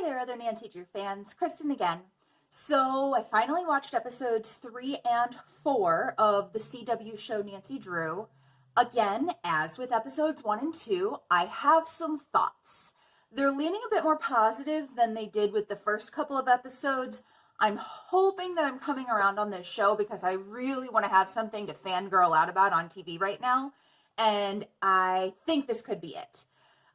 there, other Nancy Drew fans. Kristen again. So I finally watched episodes 3 and 4 of the CW show Nancy Drew. Again, as with episodes 1 and 2, I have some thoughts. They're leaning a bit more positive than they did with the first couple of episodes. I'm hoping that I'm coming around on this show because I really want to have something to fangirl out about on TV right now. And I think this could be it.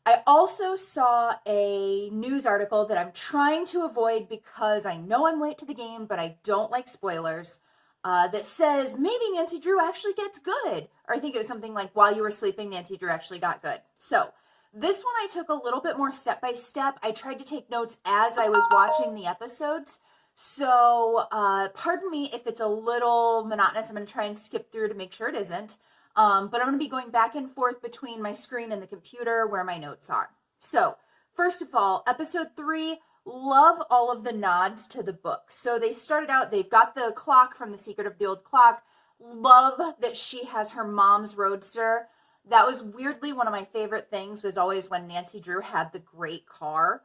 I also saw a news article that I'm trying to avoid because I know I'm late to the game, but I don't like spoilers, that says maybe Nancy Drew actually gets good. Or I think it was something like, while you were sleeping, Nancy Drew actually got good. So this one I took a little bit more step by step. I tried to take notes as I was watching the episodes. So pardon me if it's a little monotonous. I'm going to try and skip through to make sure it isn't. But I'm going to be going back and forth between my screen and the computer where my notes are. So, first of all, episode 3, love all of the nods to the books. So they started out, they've got the clock from The Secret of the Old Clock. Love that she has her mom's roadster. That was weirdly one of my favorite things, was always when Nancy Drew had the great car.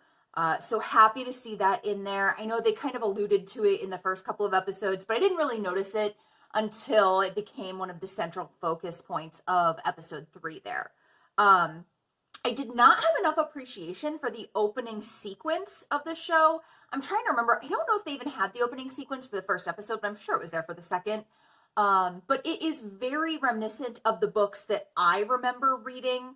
So happy to see that in there. I know they kind of alluded to it in the first couple of episodes, but I didn't really notice it until it became one of the central focus points of episode 3 there. I did not have enough appreciation for the opening sequence of the show. I'm trying to remember. I don't know if they even had the opening sequence for the first episode, but I'm sure it was there for the second. But it is very reminiscent of the books that I remember reading.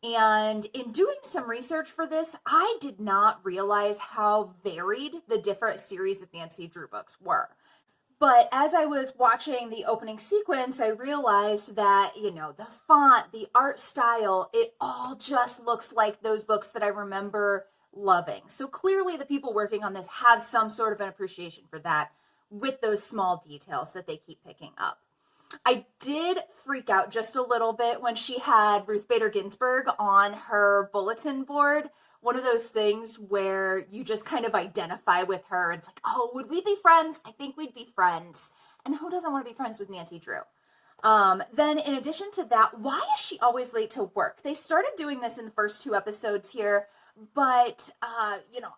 And in doing some research for this, I did not realize how varied the different series of Nancy Drew books were. But as I was watching the opening sequence, I realized that, the font, the art style, it all just looks like those books that I remember loving. So clearly the people working on this have some sort of an appreciation for that with those small details that they keep picking up. I did freak out just a little bit when she had Ruth Bader Ginsburg on her bulletin board. One of those things where you just kind of identify with her. It's like, oh, would we be friends? I think we'd be friends. And who doesn't want to be friends with Nancy Drew? Then in addition to that, why is she always late to work? They started doing this in the first 2 episodes here, but,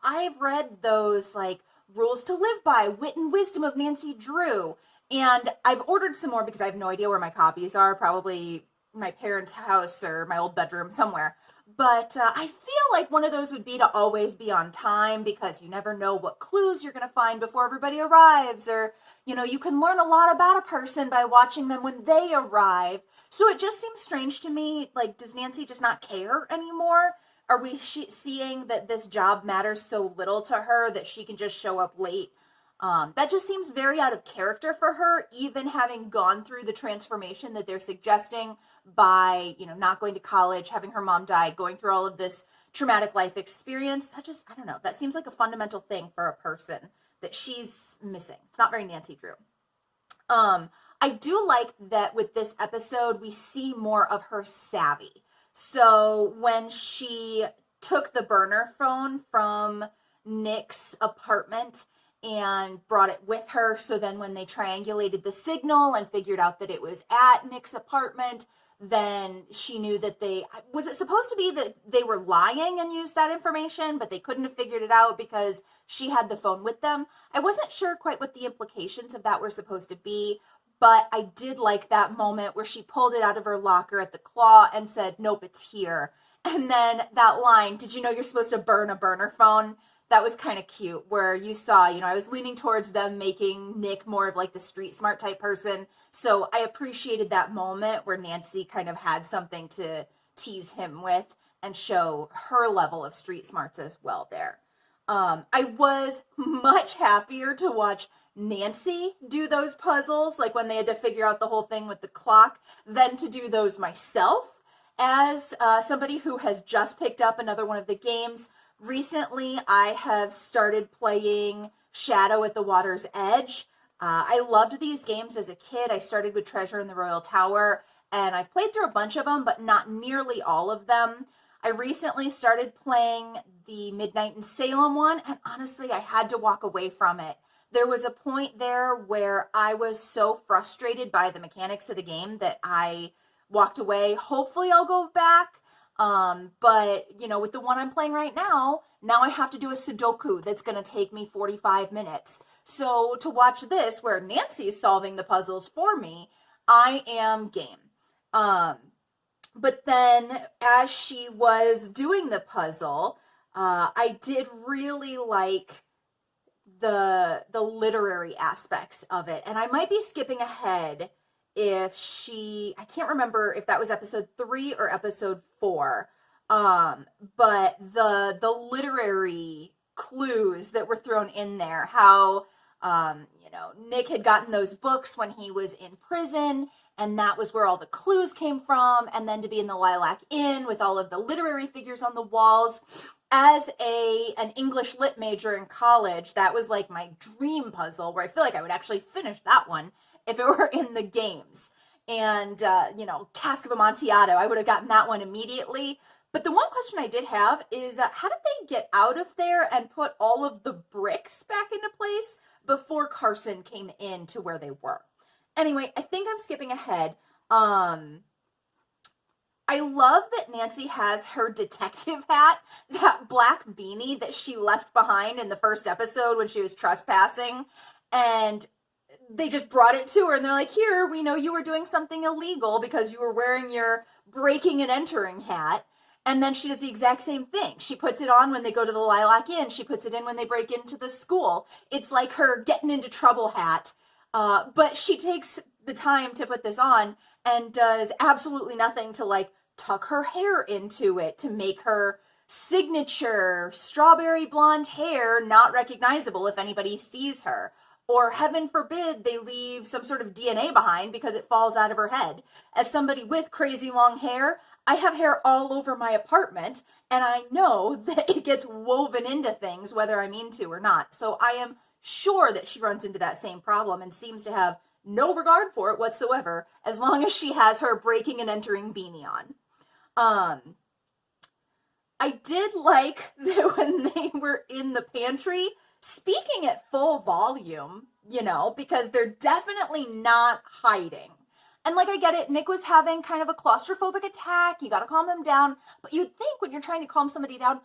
I've read those like Rules to Live By, Wit and Wisdom of Nancy Drew. And I've ordered some more because I have no idea where my copies are, probably my parents' house or my old bedroom somewhere. But I feel like one of those would be to always be on time because you never know what clues you're going to find before everybody arrives. Or, you can learn a lot about a person by watching them when they arrive. So it just seems strange to me, like, does Nancy just not care anymore? Are we seeing that this job matters so little to her that she can just show up late? That just seems very out of character for her, even having gone through the transformation that they're suggesting by, not going to college, having her mom die, going through all of this traumatic life experience. I don't know, that seems like a fundamental thing for a person that she's missing. It's not very Nancy Drew. I do like that with this episode, we see more of her savvy. So when she took the burner phone from Nick's apartment and brought it with her, so then when they triangulated the signal and figured out that it was at Nick's apartment, then she knew that was it supposed to be that they were lying and used that information, but they couldn't have figured it out because she had the phone with them? I wasn't sure quite what the implications of that were supposed to be, but I did like that moment where she pulled it out of her locker at the Claw and said, nope, it's here. And then that line, did you know you're supposed to burn a burner phone? That was kind of cute, where you saw, I was leaning towards them making Nick more of like the street smart type person. So I appreciated that moment where Nancy kind of had something to tease him with and show her level of street smarts as well there. I was much happier to watch Nancy do those puzzles, like when they had to figure out the whole thing with the clock, than to do those myself. As somebody who has just picked up another one of the games, recently, I have started playing Shadow at the Water's Edge. I loved these games as a kid. I started with Treasure in the Royal Tower, and I've played through a bunch of them, but not nearly all of them. I recently started playing the Midnight in Salem one, and honestly, I had to walk away from it. There was a point there where I was so frustrated by the mechanics of the game that I walked away. Hopefully, I'll go back. But, with the one I'm playing right now I have to do a Sudoku that's going to take me 45 minutes. So to watch this, where Nancy's solving the puzzles for me, I am game. But then as she was doing the puzzle, I did really like the literary aspects of it. And I might be skipping ahead if I can't remember if that was episode 3 or episode 4. But the literary clues that were thrown in there, how Nick had gotten those books when he was in prison, and that was where all the clues came from, and then to be in the Lilac Inn with all of the literary figures on the walls. As an English lit major in college, that was like my dream puzzle, where I feel like I would actually finish that one if it were in the games. And, Cask of Amontillado, I would have gotten that one immediately. But the one question I did have is, how did they get out of there and put all of the bricks back into place before Carson came in to where they were? Anyway, I think I'm skipping ahead. I love that Nancy has her detective hat, that black beanie that she left behind in the first episode when she was trespassing. And they just brought it to her and they're like, here, we know you were doing something illegal because you were wearing your breaking and entering hat. And then she does the exact same thing. She puts it on when they go to the Lilac Inn. She puts it in when they break into the school. It's like her getting into trouble hat. But she takes the time to put this on and does absolutely nothing to like tuck her hair into it to make her signature strawberry blonde hair not recognizable if anybody sees her. Or heaven forbid they leave some sort of DNA behind because it falls out of her head. As somebody with crazy long hair, I have hair all over my apartment, and I know that it gets woven into things whether I mean to or not. So I am sure that she runs into that same problem and seems to have no regard for it whatsoever, as long as she has her breaking and entering beanie on. I did like that when they were in the pantry, speaking at full volume, because they're definitely not hiding. And like, I get it, Nick was having kind of a claustrophobic attack. You got to calm him down. But you'd think when you're trying to calm somebody down,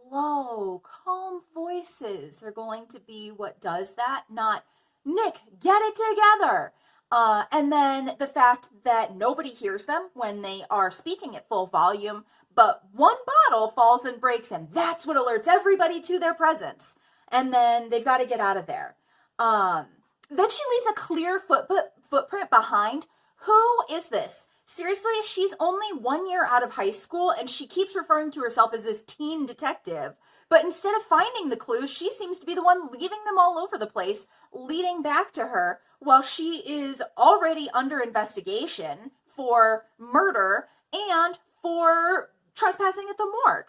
low, calm voices are going to be what does that, not Nick, get it together. And then the fact that nobody hears them when they are speaking at full volume, but one bottle falls and breaks, and that's what alerts everybody to their presence. And then they've got to get out of there. Then she leaves a clear footprint behind. Who is this? Seriously, she's only 1 year out of high school, and she keeps referring to herself as this teen detective. But instead of finding the clues, she seems to be the one leaving them all over the place, leading back to her, while she is already under investigation for murder and for trespassing at the morgue.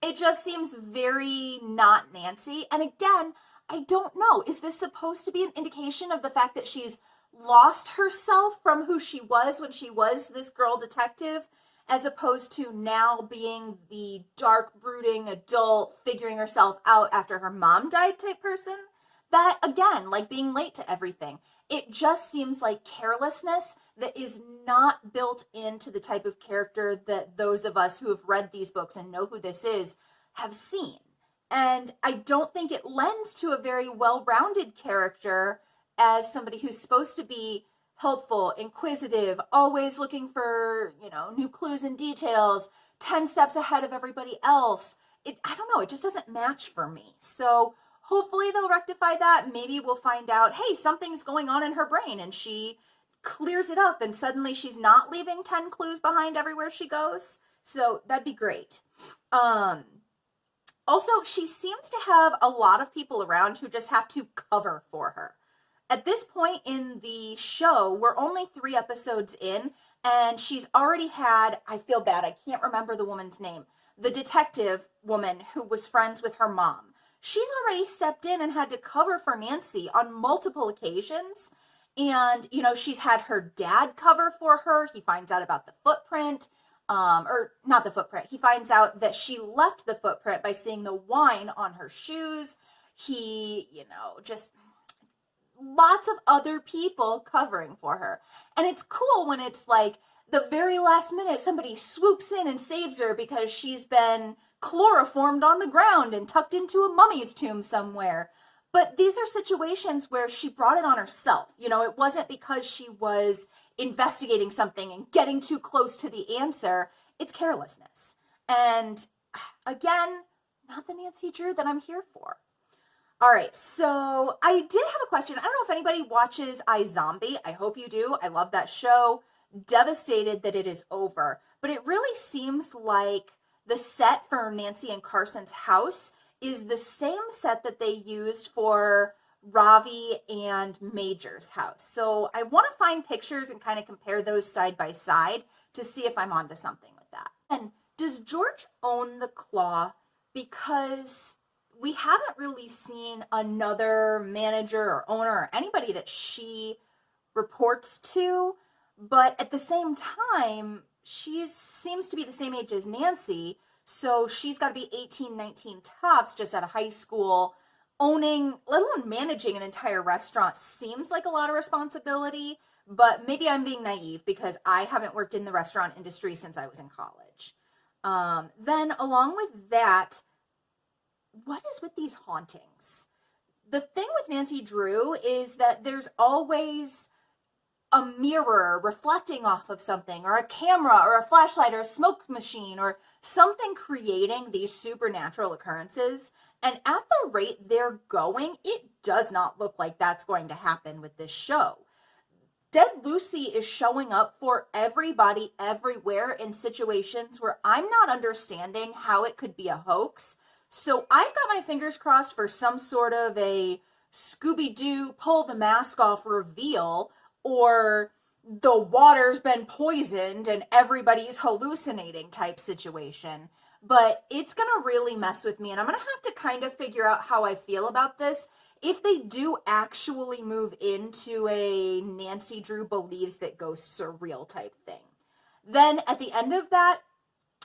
It just seems very not Nancy. And again, I don't know. Is this supposed to be an indication of the fact that she's lost herself from who she was when she was this girl detective, as opposed to now being the dark, brooding adult figuring herself out after her mom died type person? That, again, like being late to everything. It just seems like carelessness that is not built into the type of character that those of us who have read these books and know who this is have seen. And I don't think it lends to a very well-rounded character as somebody who's supposed to be helpful, inquisitive, always looking for, new clues and details, 10 steps ahead of everybody else. I don't know, it just doesn't match for me. So hopefully they'll rectify that. Maybe we'll find out, hey, something's going on in her brain and she clears it up and suddenly she's not leaving 10 clues behind everywhere she goes. So that'd be great. Also, she seems to have a lot of people around who just have to cover for her. At this point in the show, we're only 3 episodes in, and she's already had, I feel bad, I can't remember the woman's name, the detective woman who was friends with her mom. She's already stepped in and had to cover for Nancy on multiple occasions. And, she's had her dad cover for her. He finds out about the footprint, or not the footprint. He finds out that she left the footprint by seeing the wine on her shoes. He, just lots of other people covering for her. And it's cool when it's like the very last minute, somebody swoops in and saves her because she's been chloroformed on the ground and tucked into a mummy's tomb somewhere. But these are situations where she brought it on herself. It wasn't because she was investigating something and getting too close to the answer. It's carelessness. And again, not the Nancy Drew that I'm here for. All right, so I did have a question. I don't know if anybody watches iZombie. I hope you do. I love that show. Devastated that it is over. But it really seems like the set for Nancy and Carson's house is the same set that they used for Ravi and Major's house. So I want to find pictures and kind of compare those side by side to see if I'm onto something with that. And does George own the claw? Because we haven't really seen another manager or owner or anybody that she reports to, but at the same time, she seems to be the same age as Nancy, so she's got to be 18, 19 tops, just out of high school. Owning, let alone managing an entire restaurant seems like a lot of responsibility, but maybe I'm being naive because I haven't worked in the restaurant industry since I was in college. Then along with that, what is with these hauntings? The thing with Nancy Drew is that there's always a mirror reflecting off of something, or a camera, or a flashlight, or a smoke machine, or something creating these supernatural occurrences. And at the rate they're going, it does not look like that's going to happen with this show. Dead Lucy is showing up for everybody everywhere in situations where I'm not understanding how it could be a hoax. So I've got my fingers crossed for some sort of a Scooby-Doo pull the mask off reveal, or the water's been poisoned and everybody's hallucinating type situation. But it's going to really mess with me, and I'm going to have to kind of figure out how I feel about this if they do actually move into a Nancy Drew believes that ghosts are real type thing. Then at the end of that,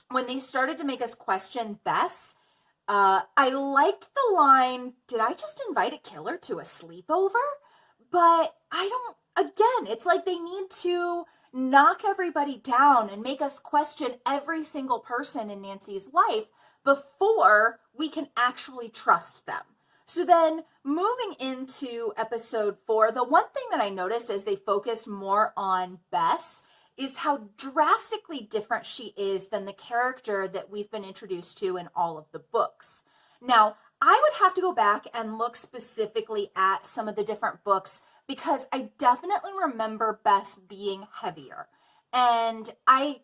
when they started to make us question Bess, I liked the line, did I just invite a killer to a sleepover? But again, it's like they need to knock everybody down and make us question every single person in Nancy's life before we can actually trust them. So then moving into episode 4, the one thing that I noticed as they focused more on Bess is how drastically different she is than the character that we've been introduced to in all of the books. Now, I would have to go back and look specifically at some of the different books because I definitely remember Bess being heavier. And I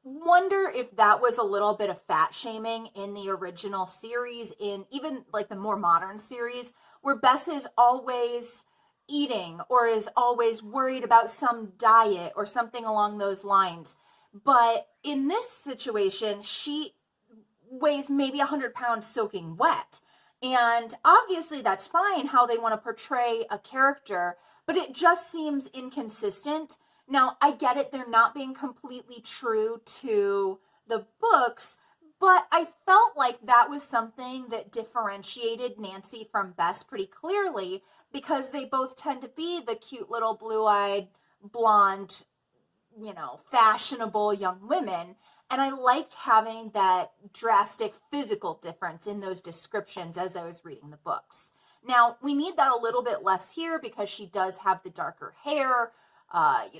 wonder if that was a little bit of fat shaming in the original series, in even like the more modern series, where Bess is always eating or is always worried about some diet or something along those lines. But in this situation, she weighs maybe 100 pounds soaking wet. And obviously that's fine how they want to portray a character, but it just seems inconsistent. Now, I get it, they're not being completely true to the books, but I felt like that was something that differentiated Nancy from Bess pretty clearly, because they both tend to be the cute little blue-eyed, blonde, fashionable young women. And I liked having that drastic physical difference in those descriptions as I was reading the books. Now, we need that a little bit less here because she does have the darker hair.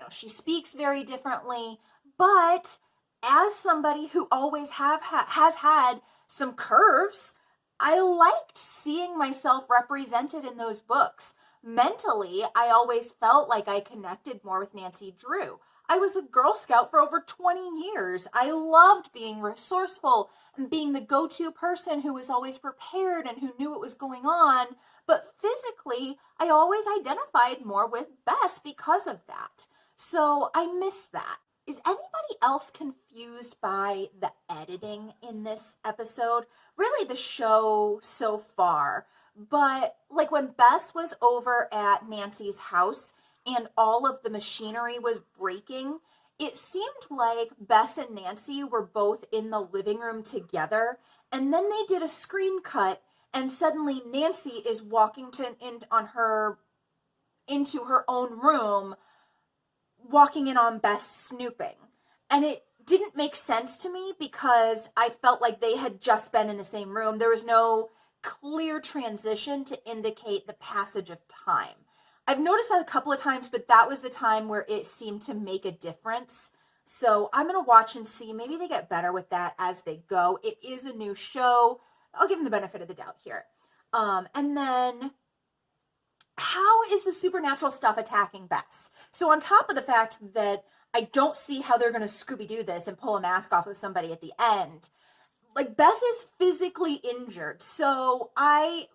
She speaks very differently. But as somebody who always has had some curves, I liked seeing myself represented in those books. Mentally, I always felt like I connected more with Nancy Drew. I was a Girl Scout for over 20 years. I loved being resourceful and being the go-to person who was always prepared and who knew what was going on. But physically, I always identified more with Bess because of that. So I miss that. Is anybody else confused by the editing in this episode? Really the show so far. But like when Bess was over at Nancy's house and all of the machinery was breaking, it seemed like Bess and Nancy were both in the living room together, and then they did a screen cut, and suddenly Nancy is walking into her own room, walking in on Bess snooping. And it didn't make sense to me because I felt like they had just been in the same room. There was no clear transition to indicate the passage of time. I've noticed that a couple of times, but that was the time where it seemed to make a difference. So I'm going to watch and see. Maybe they get better with that as they go. It is a new show. I'll give them the benefit of the doubt here. And then, how is the supernatural stuff attacking Bess? So on top of the fact that I don't see how they're going to Scooby-Doo this and pull a mask off of somebody at the end, like, Bess is physically injured. So I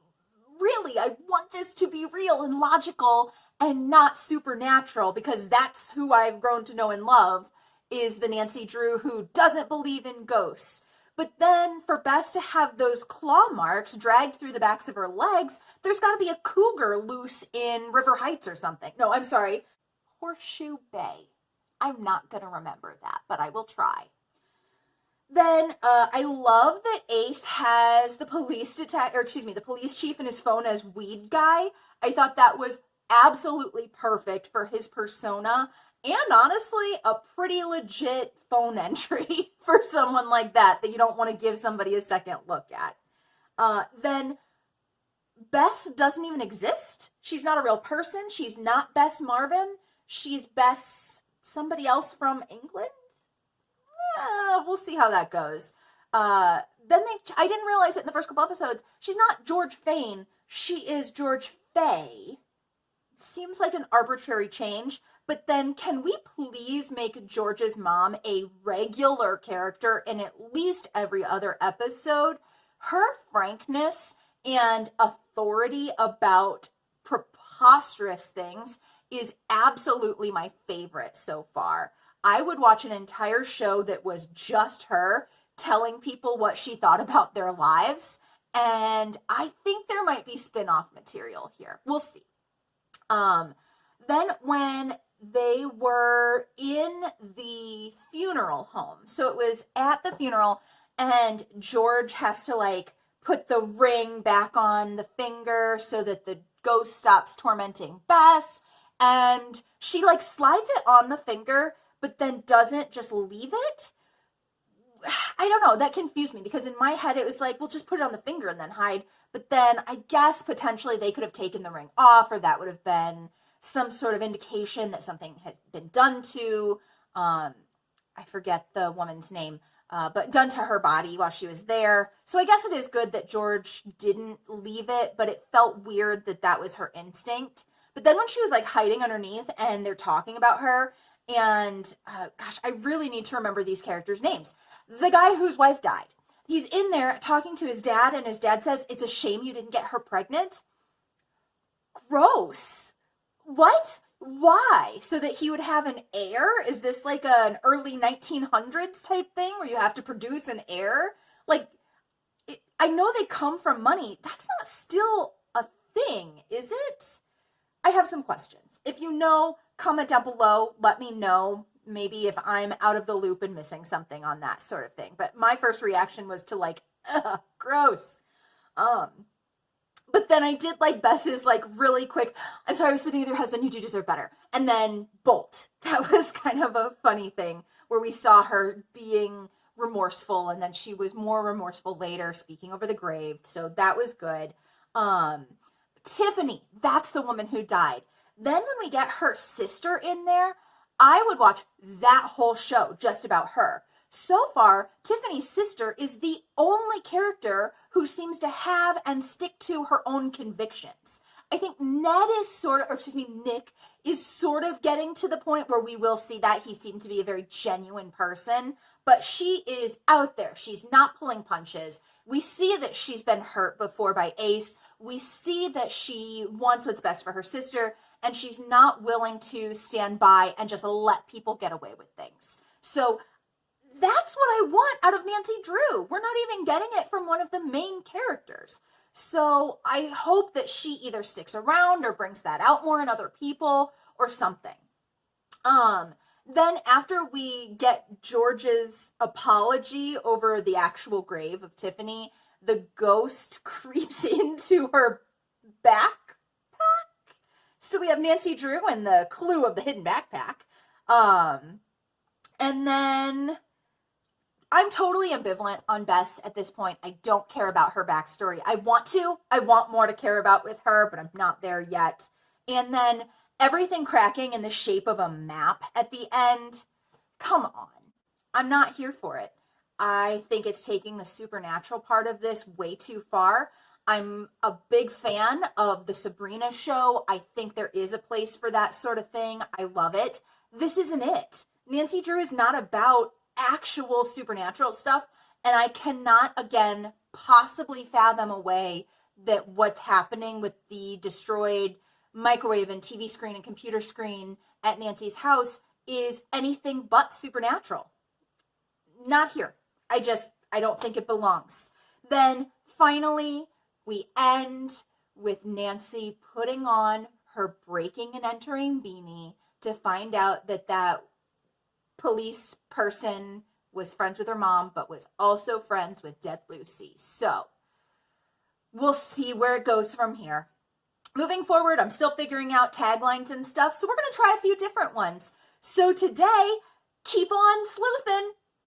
want this to be real and logical and not supernatural, because that's who I've grown to know and love, is the Nancy Drew who doesn't believe in ghosts. But then for Bess to have those claw marks dragged through the backs of her legs, there's got to be a cougar loose in River Heights or something. No, I'm sorry. Horseshoe Bay. I'm not going to remember that, but I will try. Then I love that Ace has the police chief in his phone as Weed Guy. I thought that was absolutely perfect for his persona, and honestly, a pretty legit phone entry for someone like that you don't want to give somebody a second look at. Then Bess doesn't even exist. She's not a real person. She's not Bess Marvin. She's Bess somebody else from England. We'll see how that goes. I didn't realize it in the first couple episodes. She's not George Fane. She is George Fay. Seems like an arbitrary change, but then can we please make George's mom a regular character in at least every other episode? Her frankness and authority about preposterous things is absolutely my favorite so far. I would watch an entire show that was just her telling people what she thought about their lives, and I think there might be spin-off material here. We'll see. Then when they were in the funeral home, so it was at the funeral, and George has to put the ring back on the finger so that the ghost stops tormenting Bess, and she slides it on the finger but then doesn't just leave it. I don't know, that confused me, because in my head it was well, just put it on the finger and then hide. But then I guess potentially they could have taken the ring off, or that would have been some sort of indication that something had been done to, I forget the woman's name, but done to her body while she was there. So I guess it is good that George didn't leave it, but it felt weird that that was her instinct. But then when she was hiding underneath and they're talking about her, and I really need to remember these characters' names. The guy whose wife died. He's in there talking to his dad, and his dad says, "It's a shame you didn't get her pregnant." Gross. What? Why? So that he would have an heir? Is this an early 1900s type thing where you have to produce an heir? I know they come from money. That's not still a thing, is it? I have some questions. If you know, comment down below. Let me know. Maybe if I'm out of the loop and missing something on that sort of thing. But my first reaction was to ugh, gross. But then I did Bess's really quick, "I'm sorry I was sleeping with your husband, you do deserve better." And then bolt. That was kind of a funny thing where we saw her being remorseful, and then she was more remorseful later, speaking over the grave. So that was good. Tiffany, that's the woman who died. Then when we get her sister in there, I would watch that whole show just about her. So far, Tiffany's sister is the only character who seems to have and stick to her own convictions. I think Nick is sort of getting to the point where we will see that. He seemed to be a very genuine person, but she is out there. She's not pulling punches. We see that she's been hurt before by Ace. We see that she wants what's best for her sister, and she's not willing to stand by and just let people get away with things. So that's what I want out of Nancy Drew. We're not even getting it from one of the main characters. So I hope that she either sticks around or brings that out more in other people or something. Then after we get George's apology over the actual grave of Tiffany, the ghost creeps into her backpack. So we have Nancy Drew and the clue of the hidden backpack. And then I'm totally ambivalent on Bess at this point. I don't care about her backstory. I want more to care about with her, but I'm not there yet. And then everything cracking in the shape of a map at the end. Come on. I'm not here for it. I think it's taking the supernatural part of this way too far. I'm a big fan of the Sabrina show. I think there is a place for that sort of thing. I love it. This isn't it. Nancy Drew is not about actual supernatural stuff, and I cannot, again, possibly fathom a way that what's happening with the destroyed microwave and TV screen and computer screen at Nancy's house is anything but supernatural. Not here. I don't think it belongs. Then finally, we end with Nancy putting on her breaking and entering beanie to find out that police person was friends with her mom, but was also friends with Dead Lucy. So we'll see where it goes from here. Moving forward, I'm still figuring out taglines and stuff, so we're going to try a few different ones. So today, keep on sleuthing.